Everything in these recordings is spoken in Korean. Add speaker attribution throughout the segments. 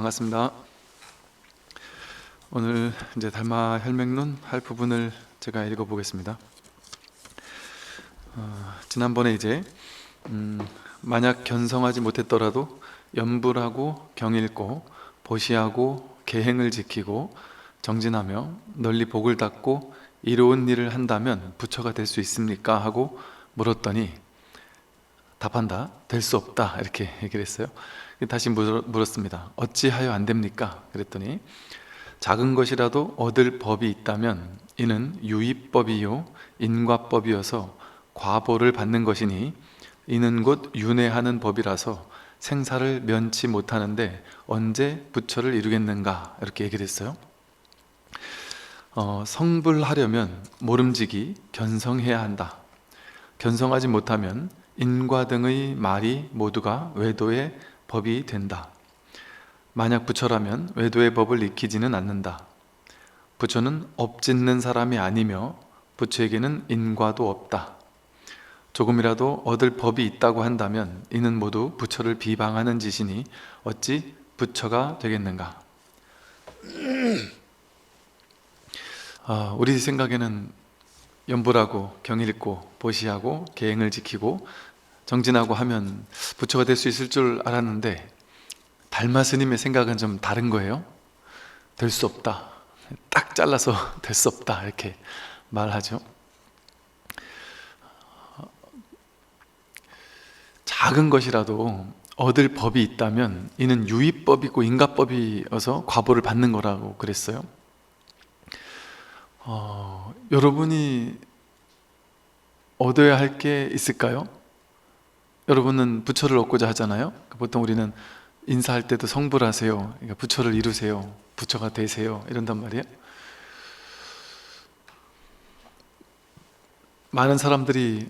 Speaker 1: 반갑습니다. 오늘 이제 달마 혈맹론 할 부분을 제가 읽어보겠습니다. 지난번에 이제 만약 견성하지 못했더라도 염불하고 경읽고 보시하고 계행을 지키고 정진하며 널리 복을 닦고 이로운 일을 한다면 부처가 될 수 있습니까? 하고 물었더니 답한다. 될 수 없다. 이렇게 얘기를 했어요. 다시 물었습니다. 어찌하여 안 됩니까? 그랬더니 작은 것이라도 얻을 법이 있다면 이는 유의법이요 인과법이어서 과보를 받는 것이니 이는 곧 윤회하는 법이라서 생사를 면치 못하는데 언제 부처를 이루겠는가? 이렇게 얘기를 했어요. 성불하려면 모름지기 견성해야 한다. 견성하지 못하면 인과 등의 말이 모두가 외도의 법이 된다. 만약 부처라면 외도의 법을 익히지는 않는다. 부처는 업짓는 사람이 아니며 부처에게는 인과도 없다. 조금이라도 얻을 법이 있다고 한다면 이는 모두 부처를 비방하는 짓이니 어찌 부처가 되겠는가? 우리 생각에는 염불하고 경읽고 보시하고 계행을 지키고 정진하고 하면 부처가 될 수 있을 줄 알았는데 달마 스님의 생각은 좀 다른 거예요. 될 수 없다. 딱 잘라서 될 수 없다. 이렇게 말하죠. 작은 것이라도 얻을 법이 있다면 이는 유의법이고 인과법이어서 과보를 받는 거라고 그랬어요. 여러분이 얻어야 할 게 있을까요? 여러분은 부처를 얻고자 하잖아요. 보통 우리는 인사할 때도 성불하세요. 그러니까 부처를 이루세요. 부처가 되세요. 이런단 말이에요. 많은 사람들이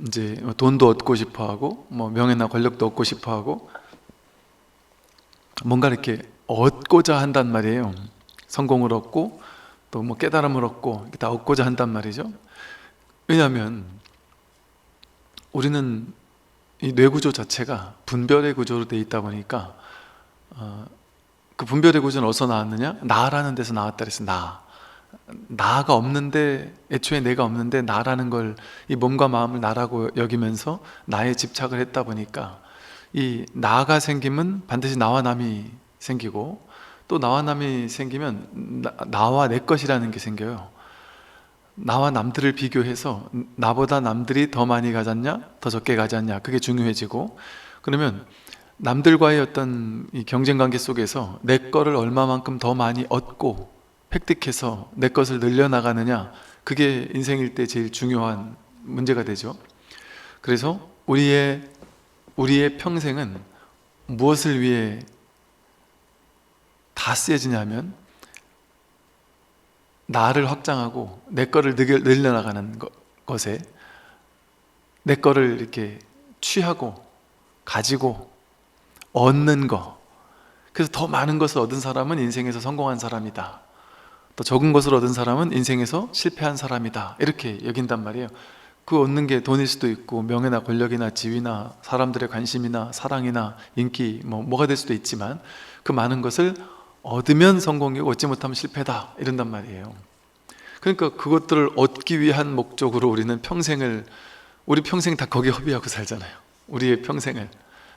Speaker 1: 이제 돈도 얻고 싶어하고, 명예나 권력도 얻고 싶어하고, 뭔가 이렇게 얻고자 한단 말이에요. 성공을 얻고, 또 깨달음을 얻고, 다 얻고자 한단 말이죠. 왜냐하면 우리는 이 뇌구조 자체가 분별의 구조로 되어 있다 보니까 그 분별의 구조는 어디서 나왔느냐? 나라는 데서 나왔다 그랬어요. 나가 없는데, 애초에 내가 없는데 나라는 걸 이 몸과 마음을 나라고 여기면서 나에 집착을 했다 보니까 이 나가 생기면 반드시 나와 남이 생기고, 또 나와 남이 생기면 나와 내 것이라는 게 생겨요. 나와 남들을 비교해서 나보다 남들이 더 많이 가졌냐 더 적게 가졌냐, 그게 중요해지고, 그러면 남들과의 어떤 이 경쟁관계 속에서 내 거를 얼마만큼 더 많이 얻고 획득해서 내 것을 늘려나가느냐, 그게 인생일 때 제일 중요한 문제가 되죠. 그래서 우리의 평생은 무엇을 위해 다 쓰여지냐면 나를 확장하고 내 거를 늘려나가는 것에, 내 거를 이렇게 취하고 가지고 얻는 거. 그래서 더 많은 것을 얻은 사람은 인생에서 성공한 사람이다. 또 적은 것을 얻은 사람은 인생에서 실패한 사람이다. 이렇게 여긴단 말이에요. 그 얻는 게 돈일 수도 있고 명예나 권력이나 지위나 사람들의 관심이나 사랑이나 인기 뭐가 될 수도 있지만, 그 많은 것을 얻으면 성공이고 얻지 못하면 실패다, 이런단 말이에요. 그러니까 그것들을 얻기 위한 목적으로 우리 평생 다 거기에 허비하고 살잖아요. 우리의 평생을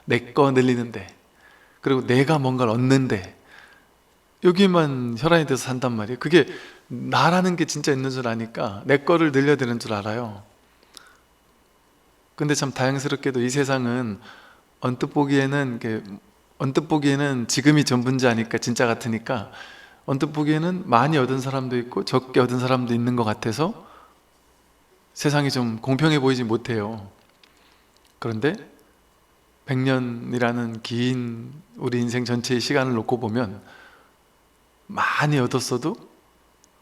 Speaker 1: 내 거 늘리는데, 그리고 내가 뭔가를 얻는데, 여기에만 혈안이 돼서 산단 말이에요. 그게 나라는 게 진짜 있는 줄 아니까 내 거를 늘려야 되는 줄 알아요. 근데 참 다행스럽게도 이 세상은 언뜻 보기에는 지금이 전부인지 아니까 진짜 같으니까, 언뜻 보기에는 많이 얻은 사람도 있고 적게 얻은 사람도 있는 것 같아서 세상이 좀 공평해 보이지 못해요. 그런데 100년이라는 긴 우리 인생 전체의 시간을 놓고 보면, 많이 얻었어도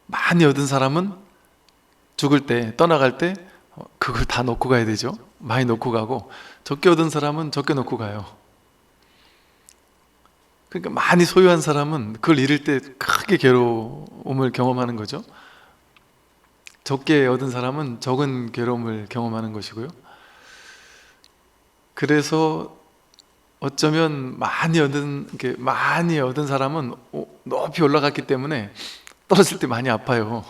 Speaker 1: 많이 얻은 사람은 죽을 때, 떠나갈 때 그걸 다 놓고 가야 되죠. 많이 놓고 가고, 적게 얻은 사람은 적게 놓고 가요. 그러니까 많이 소유한 사람은 그걸 잃을 때 크게 괴로움을 경험하는 거죠. 적게 얻은 사람은 적은 괴로움을 경험하는 것이고요. 그래서 어쩌면 많이 얻은 사람은 높이 올라갔기 때문에 떨어질 때 많이 아파요.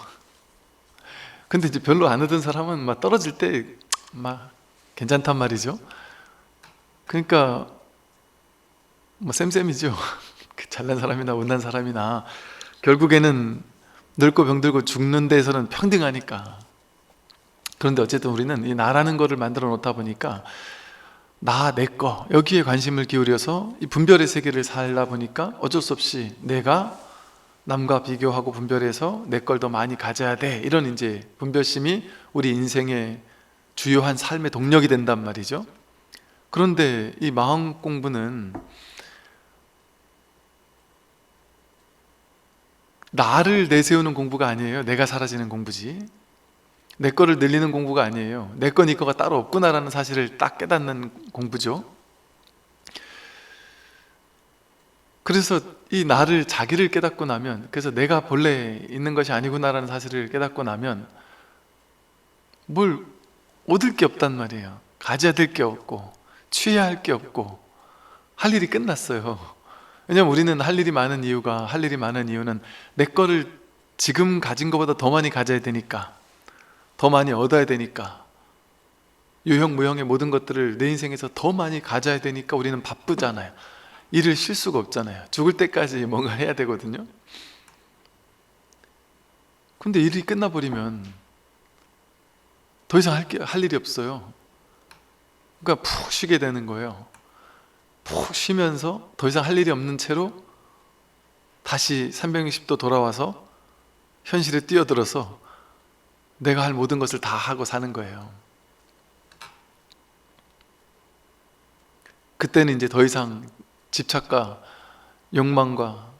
Speaker 1: 근데 이제 별로 안 얻은 사람은 막 떨어질 때 막 괜찮단 말이죠. 그러니까 뭐 쌤쌤이죠. 그 잘난 사람이나 못난 사람이나 결국에는 늙고 병들고 죽는 데에서는 평등하니까. 그런데 어쨌든 우리는 이 나라는 거를 만들어 놓다 보니까 나, 내 거 여기에 관심을 기울여서 이 분별의 세계를 살다 보니까 어쩔 수 없이 내가 남과 비교하고 분별해서 내 걸 더 많이 가져야 돼, 이런 이제 분별심이 우리 인생의 주요한 삶의 동력이 된단 말이죠. 그런데 이 마음 공부는 나를 내세우는 공부가 아니에요. 내가 사라지는 공부지. 내 거를 늘리는 공부가 아니에요. 내 거, 네 거가 따로 없구나라는 사실을 딱 깨닫는 공부죠. 그래서 이 나를, 자기를 깨닫고 나면, 그래서 내가 본래 있는 것이 아니구나라는 사실을 깨닫고 나면 뭘 얻을 게 없단 말이에요. 가져야 될 게 없고 취해야 할 게 없고 할 일이 끝났어요. 왜냐면 우리는 할 일이 많은 이유는 내 거를 지금 가진 것보다 더 많이 가져야 되니까, 더 많이 얻어야 되니까, 유형 무형의 모든 것들을 내 인생에서 더 많이 가져야 되니까 우리는 바쁘잖아요. 일을 쉴 수가 없잖아요. 죽을 때까지 뭔가 해야 되거든요. 근데 일이 끝나버리면 더 이상 할 일이 없어요. 그러니까 푹 쉬게 되는 거예요. 푹 쉬면서 더 이상 할 일이 없는 채로 다시 360도 돌아와서 현실에 뛰어들어서 내가 할 모든 것을 다 하고 사는 거예요. 그때는 이제 더 이상 집착과 욕망과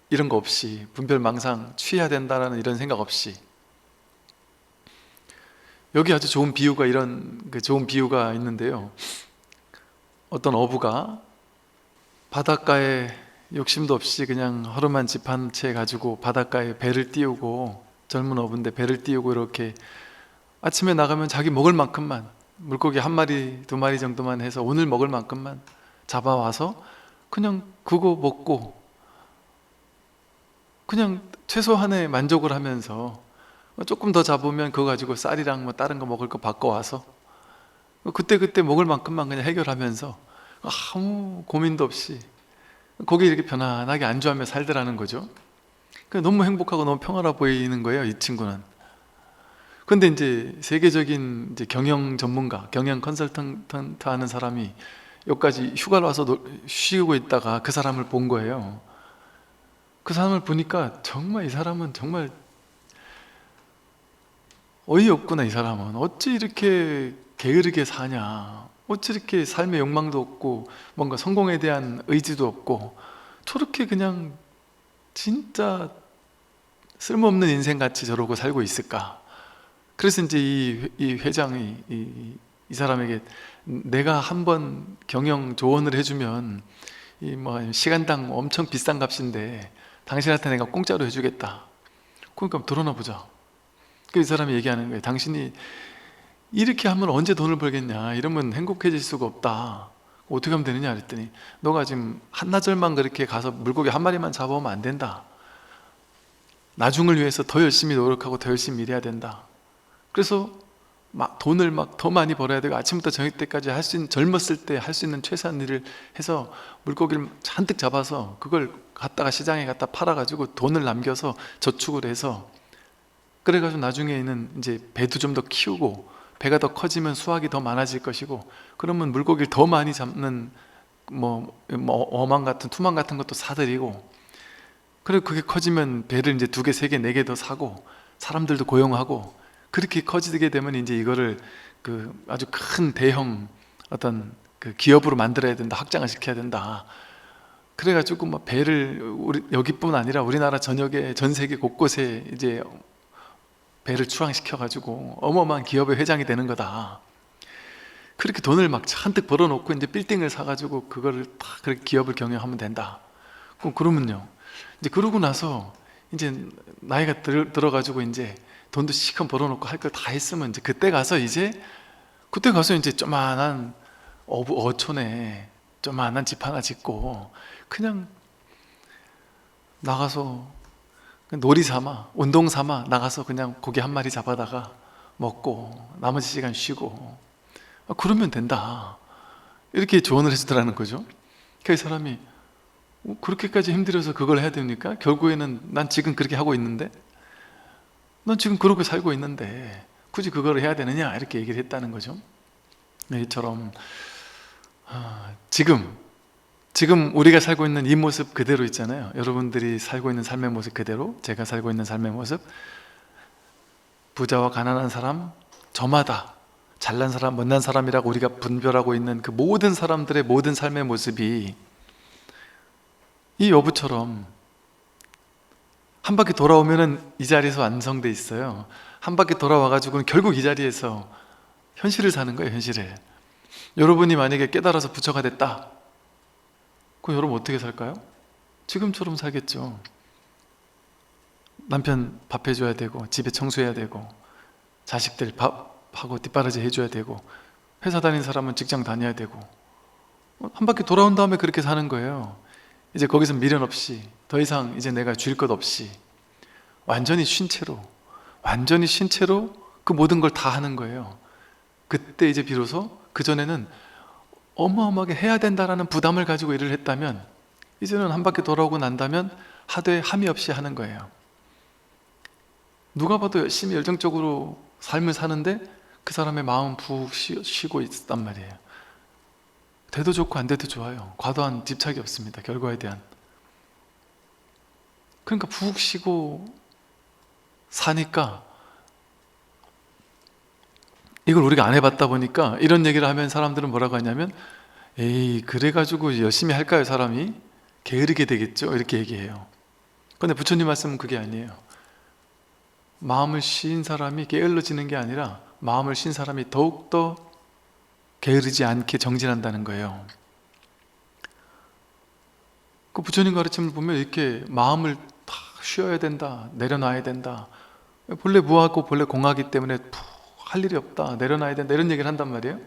Speaker 1: 이런 거 없이, 분별망상, 취해야 된다라는 이런 생각 없이. 여기 아주 좋은 비유가 좋은 비유가 있는데요. 어떤 어부가 바닷가에 욕심도 없이 그냥 허름한 집 한 채 가지고 바닷가에 배를 띄우고, 젊은 어부인데 배를 띄우고 이렇게 아침에 나가면 자기 먹을 만큼만, 물고기 한 마리, 두 마리 정도만 해서 오늘 먹을 만큼만 잡아와서 그냥 그거 먹고 그냥 최소한의 만족을 하면서, 조금 더 잡으면 그거 가지고 쌀이랑 뭐 다른 거 먹을 거 바꿔와서 그때 먹을 만큼만 그냥 해결하면서 아무 고민도 없이 거기 이렇게 편안하게 안주하며 살더라는 거죠. 너무 행복하고 너무 평화로워 보이는 거예요, 이 친구는. 근데 이제 세계적인 이제 경영 전문가, 경영 컨설턴트 하는 사람이 여기까지 휴가를 와서 쉬고 있다가 그 사람을 본 거예요. 그 사람을 보니까 정말 이 사람은 정말 어이없구나. 이 사람은 어찌 이렇게 게으르게 사냐, 어찌 이렇게 삶의 욕망도 없고 뭔가 성공에 대한 의지도 없고 저렇게 그냥 진짜 쓸모없는 인생같이 저러고 살고 있을까. 그래서 이제 이 회장이 이 사람에게 내가 한번 경영 조언을 해주면 이 뭐 시간당 엄청 비싼 값인데 당신한테 내가 공짜로 해주겠다. 그러니까 들어나 보자. 그 이 사람이 얘기하는 거예요. 당신이 이렇게 하면 언제 돈을 벌겠냐, 이러면 행복해질 수가 없다. 어떻게 하면 되느냐 그랬더니 너가 지금 한나절만 그렇게 가서 물고기 한 마리만 잡아오면 안 된다. 나중을 위해서 더 열심히 노력하고 더 열심히 일해야 된다. 그래서 막 돈을 막 더 많이 벌어야 되고 아침부터 저녁 때까지 젊었을 때 할 수 있는 최소한 일을 해서 물고기를 잔뜩 잡아서 그걸 갖다가 시장에 갖다 팔아가지고 돈을 남겨서 저축을 해서, 그래가지고 나중에는 이제 배도 좀 더 키우고 배가 더 커지면 수확이 더 많아질 것이고, 그러면 물고기를 더 많이 잡는 어망 같은 투망 같은 것도 사들이고, 그리고 그게 커지면 배를 이제 2개, 3개, 4개 더 사고 사람들도 고용하고, 그렇게 커지게 되면 이제 이거를 그 아주 큰 대형 어떤 그 기업으로 만들어야 된다, 확장을 시켜야 된다. 그래가지고 막 배를 여기뿐 아니라 우리나라 전역에 전 세계 곳곳에 이제 배를 출항시켜가지고 어마어마한 기업의 회장이 되는 거다. 그렇게 돈을 막 잔뜩 벌어놓고 이제 빌딩을 사가지고 그거를 딱 그렇게 기업을 경영하면 된다. 그러면요, 이제 그러고 나서 이제 나이가 들어가지고 이제 돈도 시큰 벌어놓고 할 걸 다 했으면 이제 그때 가서 이제 조만한 어촌에 조만한 집 하나 짓고 그냥 나가서 놀이 삼아, 운동 삼아 나가서 그냥 고기 한 마리 잡아다가 먹고 나머지 시간 쉬고 그러면 된다, 이렇게 조언을 해주더라는 거죠. 그 사람이 그렇게까지 힘들어서 그걸 해야 됩니까? 결국에는 난 지금 그렇게 하고 있는데, 난 지금 그렇게 살고 있는데 굳이 그걸 해야 되느냐, 이렇게 얘기를 했다는 거죠. 이처럼 지금 우리가 살고 있는 이 모습 그대로 있잖아요. 여러분들이 살고 있는 삶의 모습 그대로, 제가 살고 있는 삶의 모습, 부자와 가난한 사람, 저마다 잘난 사람, 못난 사람이라고 우리가 분별하고 있는 그 모든 사람들의 모든 삶의 모습이 이 여부처럼 한 바퀴 돌아오면은 이 자리에서 완성돼 있어요. 한 바퀴 돌아와가지고는 결국 이 자리에서 현실을 사는 거예요, 현실을. 여러분이 만약에 깨달아서 부처가 됐다, 그럼 여러분 어떻게 살까요? 지금처럼 살겠죠. 남편 밥 해줘야 되고, 집에 청소해야 되고, 자식들 밥하고 뒷바라지 해줘야 되고, 회사 다니는 사람은 직장 다녀야 되고, 한 바퀴 돌아온 다음에 그렇게 사는 거예요. 이제 거기서 미련 없이, 더 이상 이제 내가 줄 것 없이 완전히 쉰 채로 그 모든 걸 다 하는 거예요. 그때 이제 비로소, 그전에는 어마어마하게 해야 된다라는 부담을 가지고 일을 했다면, 이제는 한 바퀴 돌아오고 난다면 하되 함이 없이 하는 거예요. 누가 봐도 열심히 열정적으로 삶을 사는데 그 사람의 마음은 푹 쉬고 있단 말이에요. 돼도 좋고 안 돼도 좋아요. 과도한 집착이 없습니다, 결과에 대한. 그러니까 푹 쉬고 사니까, 이걸 우리가 안 해봤다 보니까 이런 얘기를 하면 사람들은 뭐라고 하냐면, 에이, 그래가지고 열심히 할까요 사람이? 게으르게 되겠죠, 이렇게 얘기해요. 그런데 부처님 말씀은 그게 아니에요. 마음을 쉰 사람이 게을러지는 게 아니라 마음을 쉰 사람이 더욱더 게으르지 않게 정진한다는 거예요. 그 부처님 가르침을 보면 이렇게 마음을 다 쉬어야 된다, 내려놔야 된다, 본래 무하고 본래 공하기 때문에 푹 할 일이 없다, 내려놔야 된다, 이런 얘기를 한단 말이에요.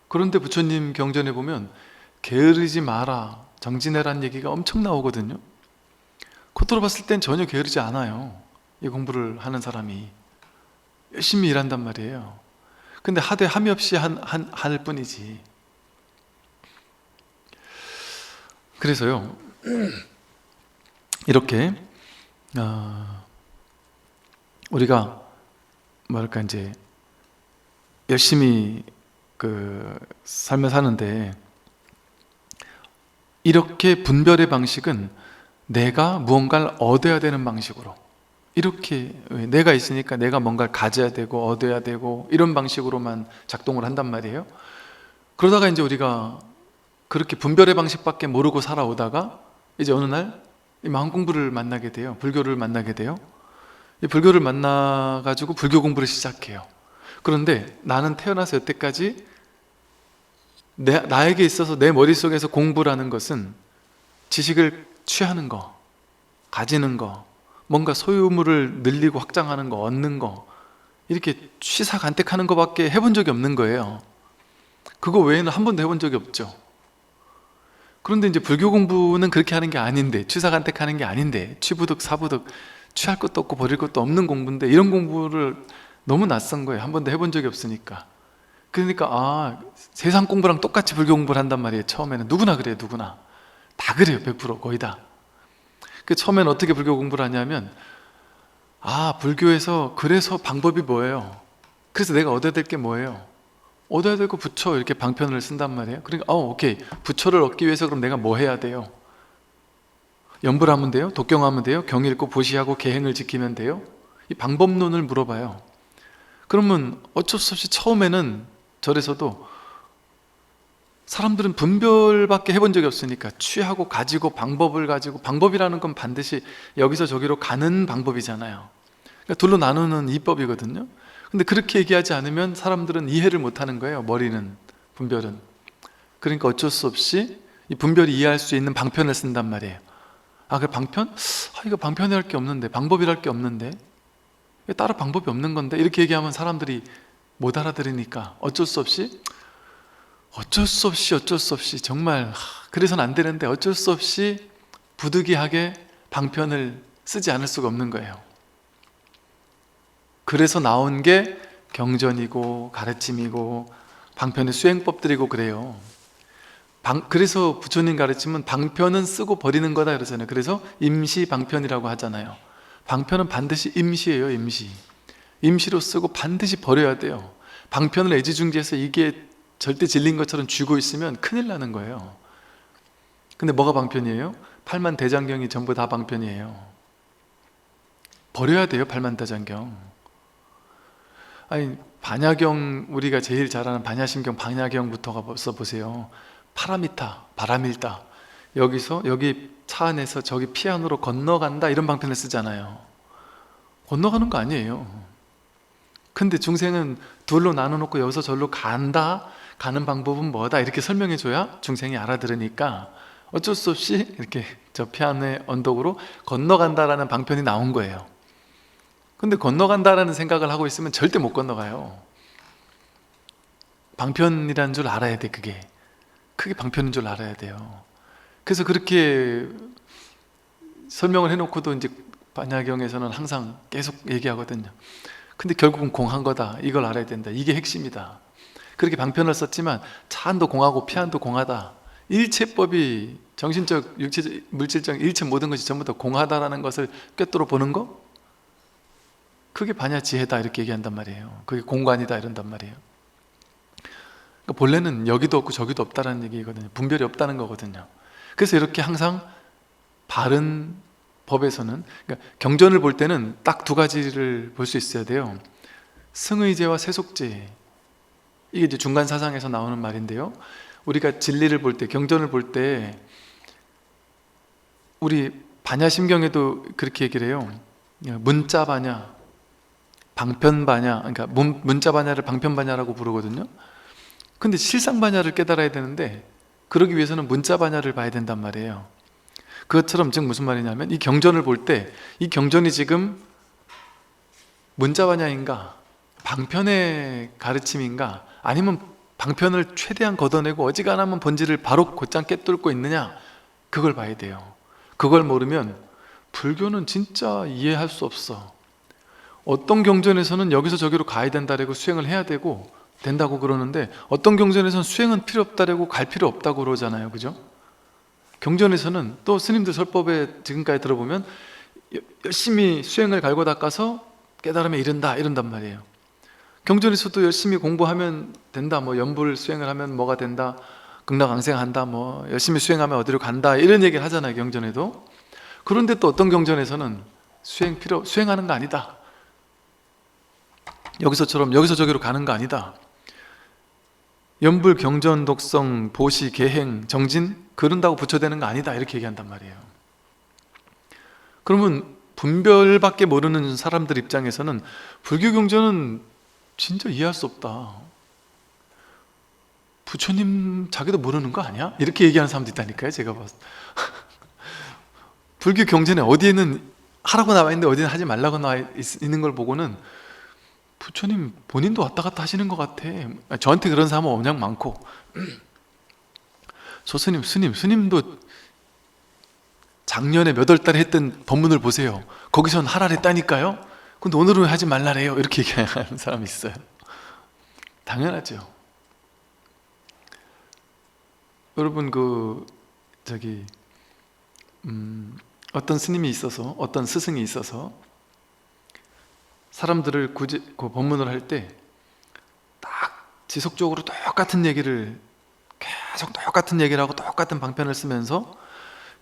Speaker 1: 그런데 부처님 경전에 보면 게으르지 마라, 정진해라는 얘기가 엄청 나오거든요. 겉으로 봤을 땐 전혀 게으르지 않아요. 이 공부를 하는 사람이 열심히 일한단 말이에요. 근데 하되 함이 없이 할 뿐이지. 그래서요, 이렇게 우리가 뭐랄까 이제 열심히 그 삶을 사는데, 이렇게 분별의 방식은 내가 무언가를 얻어야 되는 방식으로, 이렇게 내가 있으니까 내가 뭔가를 가져야 되고 얻어야 되고 이런 방식으로만 작동을 한단 말이에요. 그러다가 이제 우리가 그렇게 분별의 방식밖에 모르고 살아오다가 이제 어느 날 이 마음 공부를 만나게 돼요. 불교를 만나게 돼요. 이 불교를 만나가지고 불교 공부를 시작해요. 그런데 나는 태어나서 여태까지 나에게 있어서 내 머릿속에서 공부라는 것은 지식을 취하는 거, 가지는 거, 뭔가 소유물을 늘리고 확장하는 거, 얻는 거, 이렇게 취사간택하는 거밖에 해본 적이 없는 거예요. 그거 외에는 한 번도 해본 적이 없죠. 그런데 이제 불교 공부는 그렇게 하는 게 아닌데, 취사간택하는 게 아닌데, 취부득 사부득 취할 것도 없고 버릴 것도 없는 공부인데, 이런 공부를 너무 낯선 거예요. 한 번도 해본 적이 없으니까. 그러니까 세상 공부랑 똑같이 불교 공부를 한단 말이에요. 처음에는 누구나 그래요. 누구나 다 그래요. 100% 거의 다. 그 처음에는 어떻게 불교 공부를 하냐면, 불교에서 그래서 방법이 뭐예요? 그래서 내가 얻어야 될 게 뭐예요? 얻어야 될 거 부처, 이렇게 방편을 쓴단 말이에요. 그러니까 오케이, 부처를 얻기 위해서 그럼 내가 뭐 해야 돼요? 연불 하면 돼요? 독경하면 돼요? 경 읽고 보시하고 계행을 지키면 돼요? 이 방법론을 물어봐요. 그러면 어쩔 수 없이 처음에는 절에서도 사람들은 분별밖에 해본 적이 없으니까 취하고 가지고 방법을 가지고, 방법이라는 건 반드시 여기서 저기로 가는 방법이잖아요. 그러니까 둘로 나누는 이법이거든요. 근데 그렇게 얘기하지 않으면 사람들은 이해를 못하는 거예요. 머리는, 분별은. 그러니까 어쩔 수 없이 이 분별이 이해할 수 있는 방편을 쓴단 말이에요. 그 방편? 이거 방편이 할 게 없는데, 방법이랄 게 없는데, 따로 방법이 없는 건데, 이렇게 얘기하면 사람들이 못 알아들으니까 어쩔 수 없이 어쩔 수 없이 정말 그래서는 안 되는데 어쩔 수 없이 부득이하게 방편을 쓰지 않을 수가 없는 거예요. 그래서 나온 게 경전이고 가르침이고 방편의 수행법들이고 그래요. 그래서 부처님 가르침은 방편은 쓰고 버리는 거다 그러잖아요. 그래서 임시 방편이라고 하잖아요. 방편은 반드시 임시예요. 임시로 쓰고 반드시 버려야 돼요. 방편을 애지중지해서 이게 절대 진리인 것처럼 쥐고 있으면 큰일 나는 거예요. 근데 뭐가 방편이에요? 팔만대장경이 전부 다 방편이에요. 버려야 돼요. 팔만대장경. 아니 반야경, 우리가 제일 잘 아는 반야심경 반야경부터가 벌써 보세요. 파라미타, 바라밀다, 여기서 여기 차 안에서 저기 피안으로 건너간다, 이런 방편을 쓰잖아요. 건너가는 거 아니에요. 근데 중생은 둘로 나눠놓고 여기서 절로 간다, 가는 방법은 뭐다, 이렇게 설명해 줘야 중생이 알아들으니까 어쩔 수 없이 이렇게 저 피안의 언덕으로 건너간다라는 방편이 나온 거예요. 근데 건너간다라는 생각을 하고 있으면 절대 못 건너가요. 방편이라는 줄 알아야 돼. 그게 방편인 줄 알아야 돼요. 그래서 그렇게 설명을 해놓고도 이제 반야경에서는 항상 계속 얘기하거든요. 근데 결국은 공한 거다, 이걸 알아야 된다. 이게 핵심이다. 그렇게 방편을 썼지만 차안도 공하고 피안도 공하다. 일체법이 정신적, 육체적, 물질적 일체 모든 것이 전부 다 공하다라는 것을 꿰뚫어 보는 거, 그게 반야지혜다, 이렇게 얘기한단 말이에요. 그게 공관이다, 이런단 말이에요. 그러니까 본래는 여기도 없고 저기도 없다라는 얘기거든요. 분별이 없다는 거거든요. 그래서 이렇게 항상 바른 법에서는, 그러니까 경전을 볼 때는 딱 두 가지를 볼 수 있어야 돼요. 승의제와 세속제, 이게 이제 중간 사상에서 나오는 말인데요. 우리가 진리를 볼 때, 경전을 볼 때, 우리 반야심경에도 그렇게 얘기를 해요. 문자반야, 방편반야, 그러니까 문자반야를 방편반야라고 부르거든요. 근데 실상반야를 깨달아야 되는데 그러기 위해서는 문자반야를 봐야 된단 말이에요. 그것처럼 즉 무슨 말이냐면, 이 경전을 볼 때 이 경전이 지금 문자반야인가 방편의 가르침인가, 아니면 방편을 최대한 걷어내고 어지간하면 본질을 바로 곧장 깨뚫고 있느냐, 그걸 봐야 돼요. 그걸 모르면 불교는 진짜 이해할 수 없어. 어떤 경전에서는 여기서 저기로 가야 된다라고 수행을 해야 된다고 그러는데, 어떤 경전에서는 수행은 필요 없다라고 갈 필요 없다고 그러잖아요. 그죠? 경전에서는 또 스님들 설법에 지금까지 들어보면 열심히 수행을 갈고 닦아서 깨달음에 이른단 말이에요. 경전에서도 열심히 공부하면 된다, 뭐 연불 수행을 하면 뭐가 된다, 극락왕생한다, 뭐 열심히 수행하면 어디로 간다, 이런 얘기를 하잖아요, 경전에도. 그런데 또 어떤 경전에서는 수행하는 거 아니다, 여기서처럼 여기서 저기로 가는 거 아니다, 연불, 경전, 독성, 보시, 계행, 정진 그런다고 부처되는 거 아니다, 이렇게 얘기한단 말이에요. 그러면 분별밖에 모르는 사람들 입장에서는 불교 경전은 진짜 이해할 수 없다. 부처님 자기도 모르는 거 아니야? 이렇게 얘기하는 사람도 있다니까요, 제가 봤을 때. 불교 경전에 어디에는 하라고 나와 있는데 어디에는 하지 말라고 나와 있는 걸 보고는 부처님 본인도 왔다 갔다 하시는 것 같아. 저한테 그런 사람은 워낙 많고, 저 스님도 작년에 몇 월 달에 했던 법문을 보세요. 거기선 하라랬다니까요. 근데 오늘은 하지 말라래요. 이렇게 얘기하는 사람이 있어요. 당연하죠. 여러분 어떤 스님이 있어서, 어떤 스승이 있어서 사람들을 그 법문을 할 때 딱 지속적으로 똑같은 얘기를 하고 똑같은 방편을 쓰면서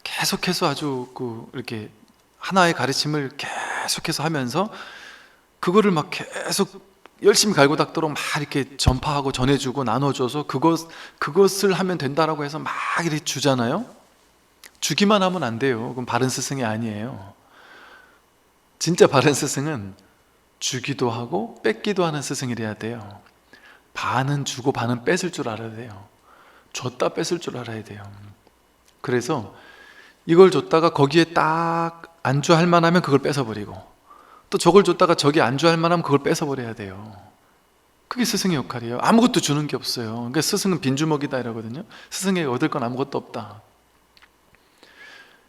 Speaker 1: 계속해서 아주 이렇게 하나의 가르침을 계속해서 하면서 그거를 막 계속 열심히 갈고 닦도록 막 이렇게 전파하고 전해주고 나눠줘서 그것을 하면 된다라고 해서 막 이렇게 주잖아요. 주기만 하면 안 돼요. 그럼 바른 스승이 아니에요. 진짜 바른 스승은 주기도 하고 뺏기도 하는 스승이래야 돼요. 반은 주고 반은 뺏을 줄 알아야 돼요. 줬다 뺏을 줄 알아야 돼요. 그래서 이걸 줬다가 거기에 딱 안주할 만하면 그걸 뺏어버리고, 또 저걸 줬다가 저기 안주할 만하면 그걸 뺏어버려야 돼요. 그게 스승의 역할이에요. 아무것도 주는 게 없어요. 그러니까 스승은 빈주먹이다 이러거든요. 스승에게 얻을 건 아무것도 없다.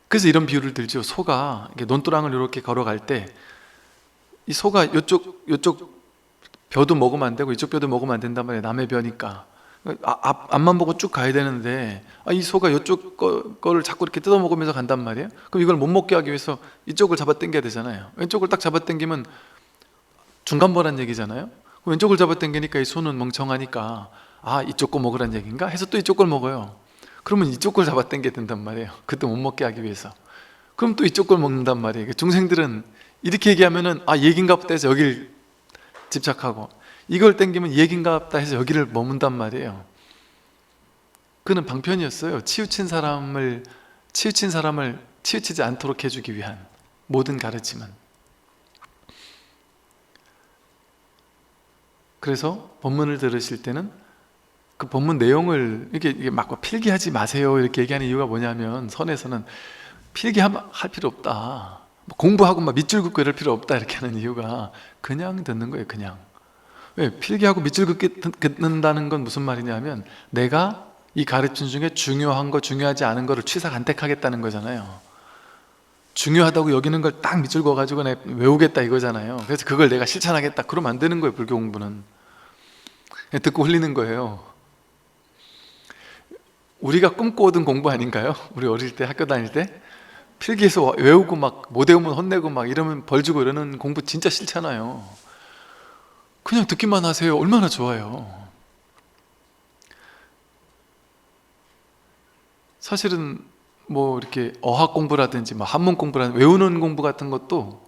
Speaker 1: 그래서 이런 비유를 들죠. 소가 논두랑을 이렇게 걸어갈 때 이 소가 이쪽 벼도 먹으면 안 되고 이쪽 벼도 먹으면 안 된단 말이에요. 남의 벼니까. 앞만 보고 쭉 가야 되는데 이 소가 이쪽 거를 자꾸 이렇게 뜯어 먹으면서 간단 말이에요. 그럼 이걸 못 먹게 하기 위해서 이쪽을 잡아 당겨야 되잖아요. 왼쪽을 딱 잡아 당기면 중간보란 얘기잖아요. 왼쪽을 잡아 당기니까 이 소는 멍청하니까 이쪽 거 먹으란 얘기인가 해서 또 이쪽 걸 먹어요. 그러면 이쪽 걸 잡아 당겨야 된단 말이에요. 그때 못 먹게 하기 위해서. 그럼 또 이쪽 걸 먹는단 말이에요. 중생들은 이렇게 얘기하면은 얘긴가 보다 해서 여길 집착하고, 이걸 당기면 얘긴가 보다 해서 여기를 머문단 말이에요. 그는 방편이었어요. 치우친 사람을 치우치지 않도록 해주기 위한 모든 가르침은. 그래서 법문을 들으실 때는 그 법문 내용을 이게 막 필기하지 마세요 이렇게 얘기하는 이유가 뭐냐면, 선에서는 필기할 필요 없다, 공부하고 막 밑줄 긋고 이럴 필요 없다 이렇게 하는 이유가 그냥 듣는 거예요. 그냥. 왜? 필기하고 밑줄 긋는다는 건 무슨 말이냐면 내가 이 가르침 중에 중요한 거 중요하지 않은 거를 취사간택하겠다는 거잖아요. 중요하다고 여기는 걸 딱 밑줄 그어가지고 내가 외우겠다 이거잖아요. 그래서 그걸 내가 실천하겠다 그러면 안 되는 거예요. 불교 공부는 듣고 흘리는 거예요. 우리가 꿈꿔오던 공부 아닌가요? 우리 어릴 때 학교 다닐 때 필기해서 외우고 막 못 외우면 혼내고 막 이러면 벌 주고 이러는 공부 진짜 싫잖아요. 그냥 듣기만 하세요. 얼마나 좋아요. 사실은 이렇게 어학 공부라든지 한문 공부라든지 외우는 공부 같은 것도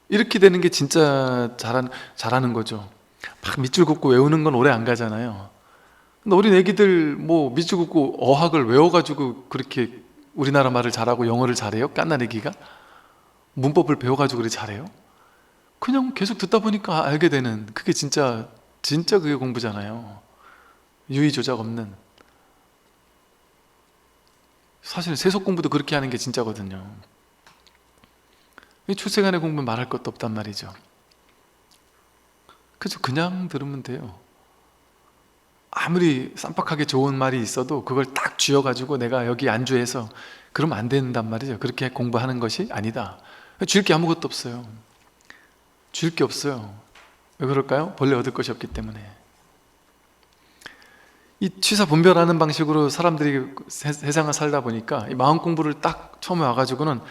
Speaker 1: 이렇게 되는 게 진짜 잘하는 거죠. 막 밑줄 긋고 외우는 건 오래 안 가잖아요. 근데 어린 애기들 밑줄 긋고 어학을 외워가지고 그렇게 우리나라 말을 잘하고 영어를 잘해요? 깐난 애기가? 문법을 배워가지고 그렇게 잘해요? 그냥 계속 듣다 보니까 알게 되는, 그게 진짜 그게 공부잖아요. 유의 조작 없는. 사실 세속 공부도 그렇게 하는 게 진짜거든요. 이 출세간의 공부는 말할 것도 없단 말이죠. 그래서 그냥 들으면 돼요. 아무리 쌈박하게 좋은 말이 있어도 그걸 딱 쥐어가지고 내가 여기 안주해서 그러면 안 된단 말이죠. 그렇게 공부하는 것이 아니다. 줄 게 아무것도 없어요. 줄 게 없어요. 왜 그럴까요? 본래 얻을 것이 없기 때문에. 이 취사 분별하는 방식으로 사람들이 세상을 살다 보니까 이 마음 공부를 딱 처음에 와가지고는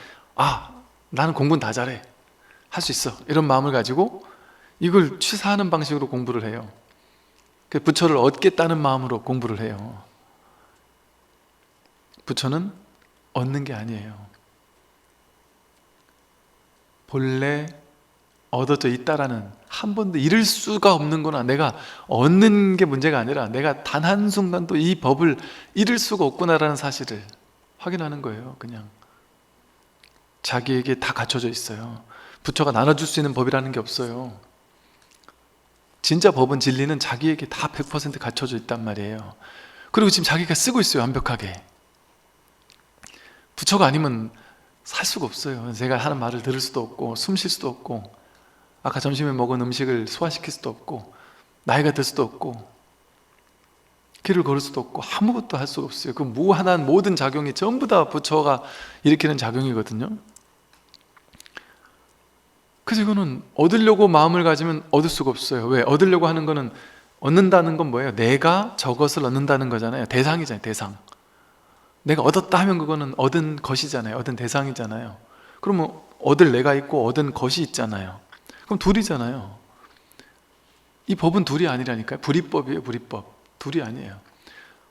Speaker 1: 나는 공부는 다 잘해, 할 수 있어, 이런 마음을 가지고 이걸 취사하는 방식으로 공부를 해요. 부처를 얻겠다는 마음으로 공부를 해요. 부처는 얻는 게 아니에요. 본래 얻어져 있다라는, 한 번도 잃을 수가 없는구나, 내가 얻는 게 문제가 아니라 내가 단 한순간도 이 법을 잃을 수가 없구나라는 사실을 확인하는 거예요. 그냥 자기에게 다 갖춰져 있어요. 부처가 나눠줄 수 있는 법이라는 게 없어요. 진짜 법은, 진리는 자기에게 다 100% 갖춰져 있단 말이에요. 그리고 지금 자기가 쓰고 있어요. 완벽하게. 부처가 아니면 살 수가 없어요. 제가 하는 말을 들을 수도 없고 숨 쉴 수도 없고 아까 점심에 먹은 음식을 소화시킬 수도 없고 나이가 들 수도 없고 길을 걸을 수도 없고 아무것도 할 수가 없어요. 그 무한한 모든 작용이 전부 다 부처가 일으키는 작용이거든요. 그래서 이거는 얻으려고 마음을 가지면 얻을 수가 없어요. 왜? 얻으려고 하는 거는, 얻는다는 건 뭐예요? 내가 저것을 얻는다는 거잖아요. 대상이잖아요. 대상. 내가 얻었다 하면 그거는 얻은 것이잖아요. 얻은 대상이잖아요. 그러면 얻을 내가 있고 얻은 것이 있잖아요. 그럼 둘이잖아요. 이 법은 둘이 아니라니까요. 불이법이에요. 불이법. 둘이 아니에요.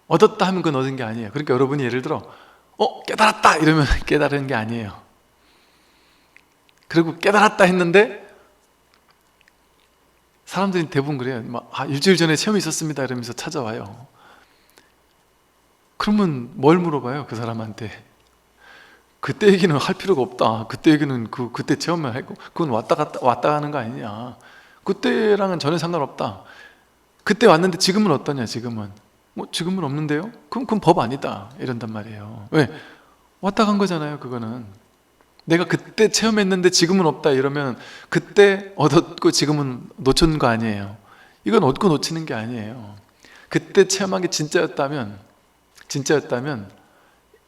Speaker 1: 얻었다 하면 그건 얻은 게 아니에요. 그러니까 여러분이 예를 들어 깨달았다 이러면 깨달은 게 아니에요. 그리고 깨달았다 했는데 사람들이 대부분 그래요. 일주일 전에 체험이 있었습니다 이러면서 찾아와요. 그러면 뭘 물어봐요? 그 사람한테. 그때 얘기는 할 필요가 없다. 그때 얘기는 그때 체험을 했고 그건 왔다 가는 거 아니냐. 그때랑은 전혀 상관없다. 그때 왔는데 지금은 어떠냐. 지금은 지금은 없는데요? 그건 법 아니다 이런단 말이에요. 왜? 왔다 간 거잖아요. 그거는 내가 그때 체험했는데 지금은 없다 이러면 그때 얻었고 지금은 놓쳤는 거 아니에요. 이건 얻고 놓치는 게 아니에요. 그때 체험한 게 진짜였다면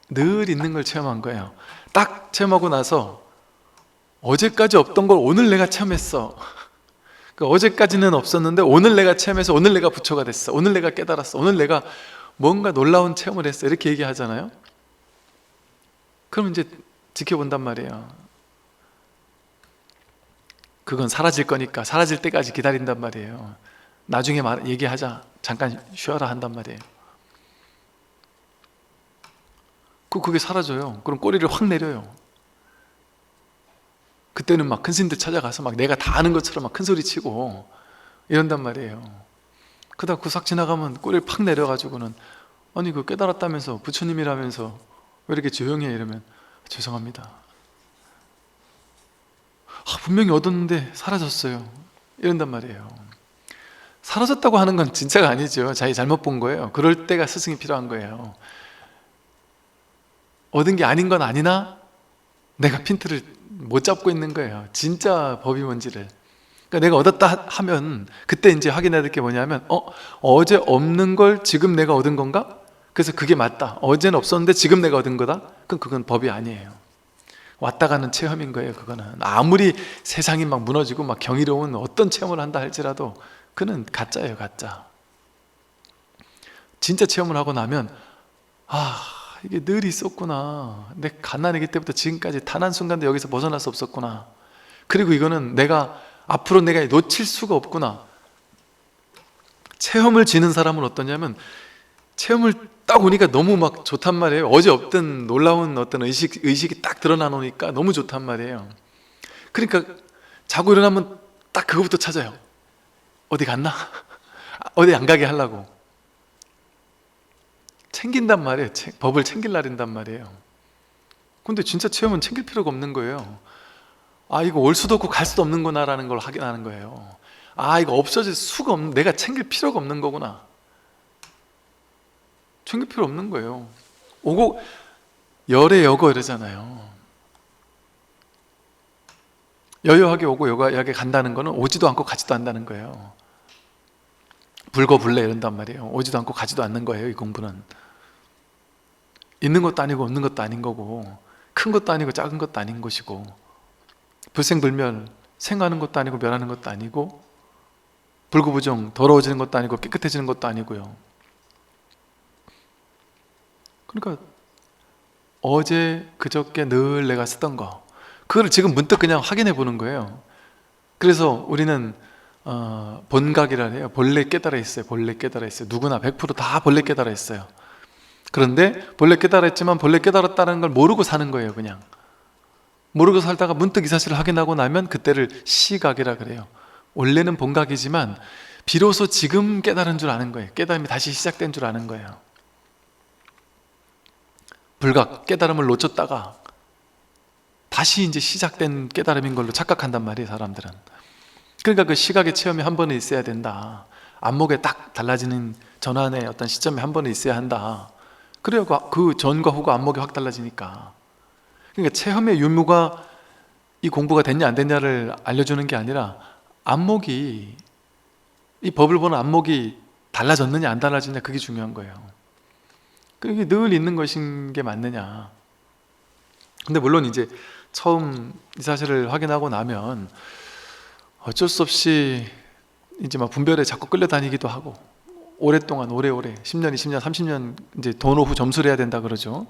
Speaker 1: 늘 있는 걸 체험한 거예요. 딱 체험하고 나서 어제까지 없던 걸 오늘 내가 체험했어. 그 어제까지는 없었는데 오늘 내가 체험해서 오늘 내가 부처가 됐어. 오늘 내가 깨달았어. 오늘 내가 뭔가 놀라운 체험을 했어. 이렇게 얘기하잖아요. 그럼 이제 지켜본단 말이에요. 그건 사라질 거니까 사라질 때까지 기다린단 말이에요. 나중에 얘기하자. 잠깐 쉬어라 한단 말이에요. 그게 사라져요. 그럼 꼬리를 확 내려요. 그때는 막 큰 스님들 찾아가서 막 내가 다 아는 것처럼 막 큰 소리 치고 이런단 말이에요. 그러다 구삭 지나가면 꼬리를 팍 내려가지고는 아니 그 깨달았다면서 부처님이라면서 왜 이렇게 조용해? 이러면 죄송합니다. 분명히 얻었는데 사라졌어요. 이런단 말이에요. 사라졌다고 하는 건 진짜가 아니죠. 자기 잘못 본 거예요. 그럴 때가 스승이 필요한 거예요. 얻은 게 아닌 건 아니나 내가 핀트를 못 잡고 있는 거예요. 진짜 법이 뭔지를. 그러니까 내가 얻었다 하면 그때 이제 확인해야 될 게 뭐냐면 어제 없는 걸 지금 내가 얻은 건가? 그래서 그게 맞다. 어제는 없었는데 지금 내가 얻은 거다? 그럼 그건 법이 아니에요. 왔다 가는 체험인 거예요. 그거는 아무리 세상이 막 무너지고 막 경이로운 어떤 체험을 한다 할지라도 그는 가짜예요. 가짜. 진짜 체험을 하고 나면 이게 늘 있었구나. 내 갓난아기 때부터 지금까지 단 한순간도 여기서 벗어날 수 없었구나. 그리고 이거는 앞으로 내가 놓칠 수가 없구나. 체험을 지는 사람은 어떠냐면 체험을 딱 오니까 너무 막 좋단 말이에요. 어제 없던 놀라운 어떤 의식이 딱 드러나 놓으니까 너무 좋단 말이에요. 그러니까 자고 일어나면 딱 그거부터 찾아요. 어디 갔나? 어디 안 가게 하려고 챙긴단 말이에요. 법을 챙길 날인단 말이에요. 근데 진짜 체험은 챙길 필요가 없는 거예요. 이거 올 수도 없고 갈 수도 없는구나 라는 걸 확인하는 거예요. 이거 없어질 수가 없는, 내가 챙길 필요가 없는 거구나. 챙길 필요 없는 거예요. 오고 열에 여거 이러잖아요. 여여하게 오고 여여하게 간다는 거는 오지도 않고 가지도 않는다는 거예요. 불거불래 이런단 말이에요. 오지도 않고 가지도 않는 거예요. 이 공부는 있는 것도 아니고 없는 것도 아닌 거고, 큰 것도 아니고 작은 것도 아닌 것이고, 불생불멸, 생하는 것도 아니고 멸하는 것도 아니고, 불구부정, 더러워지는 것도 아니고 깨끗해지는 것도 아니고요. 그러니까 어제 그저께 늘 내가 쓰던 거, 그걸 지금 문득 그냥 확인해 보는 거예요. 그래서 우리는 본각이라 해요. 본래 깨달아 있어요. 본래 깨달아 있어요. 누구나 100% 다 본래 깨달아 있어요. 그런데 본래 깨달았지만 본래 깨달았다는 걸 모르고 사는 거예요. 그냥 모르고 살다가 문득 이 사실을 확인하고 나면 그때를 시각이라 그래요. 원래는 본각이지만 비로소 지금 깨달은 줄 아는 거예요. 깨달음이 다시 시작된 줄 아는 거예요. 불각, 깨달음을 놓쳤다가 다시 이제 시작된 깨달음인 걸로 착각한단 말이에요. 사람들은. 그러니까 그 시각의 체험이 한 번은 있어야 된다. 안목에 딱 달라지는 전환의 어떤 시점이 한 번은 있어야 한다. 그래야 그 전과 후가 안목이 확 달라지니까. 그러니까 체험의 유무가 이 공부가 됐냐 안 됐냐를 알려주는 게 아니라 안목이, 이 법을 보는 안목이 달라졌느냐 안 달라지냐, 그게 중요한 거예요. 그게 늘 있는 것인 게 맞느냐. 근데 물론 이제 처음 이 사실을 확인하고 나면 어쩔 수 없이 이제 막 분별에 자꾸 끌려다니기도 하고, 오랫동안 오래오래 10년, 20년, 30년 이제 돈 오후 점수를 해야 된다 그러죠.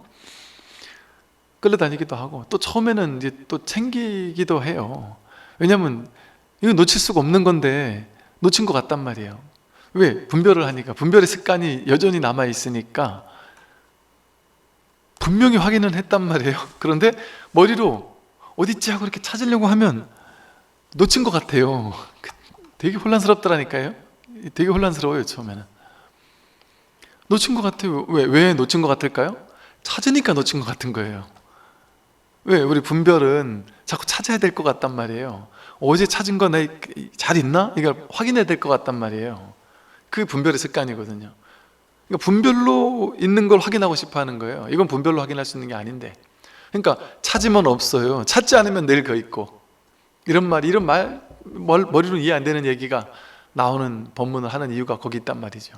Speaker 1: 끌려다니기도 하고, 또 처음에는 이제 또 챙기기도 해요. 왜냐면 이거 놓칠 수가 없는 건데 놓친 것 같단 말이에요. 왜? 분별을 하니까. 분별의 습관이 여전히 남아 있으니까 분명히 확인은 했단 말이에요. 그런데 머리로 어딨지 하고 이렇게 찾으려고 하면 놓친 것 같아요. 되게 혼란스럽더라니까요. 되게 혼란스러워요. 처음에는 놓친 것 같아요. 왜 놓친 것 같을까요? 찾으니까 놓친 것 같은 거예요. 왜? 우리 분별은 자꾸 찾아야 될 것 같단 말이에요. 어제 찾은 거 내 잘 있나? 이걸 확인해야 될 것 같단 말이에요. 그게 분별의 습관이거든요. 그러니까 분별로 있는 걸 확인하고 싶어 하는 거예요. 이건 분별로 확인할 수 있는 게 아닌데. 그러니까 찾으면 없어요. 찾지 않으면 늘 거 있고. 이런 말 머리로 이해 안 되는 얘기가 나오는 법문을 하는 이유가 거기 있단 말이죠.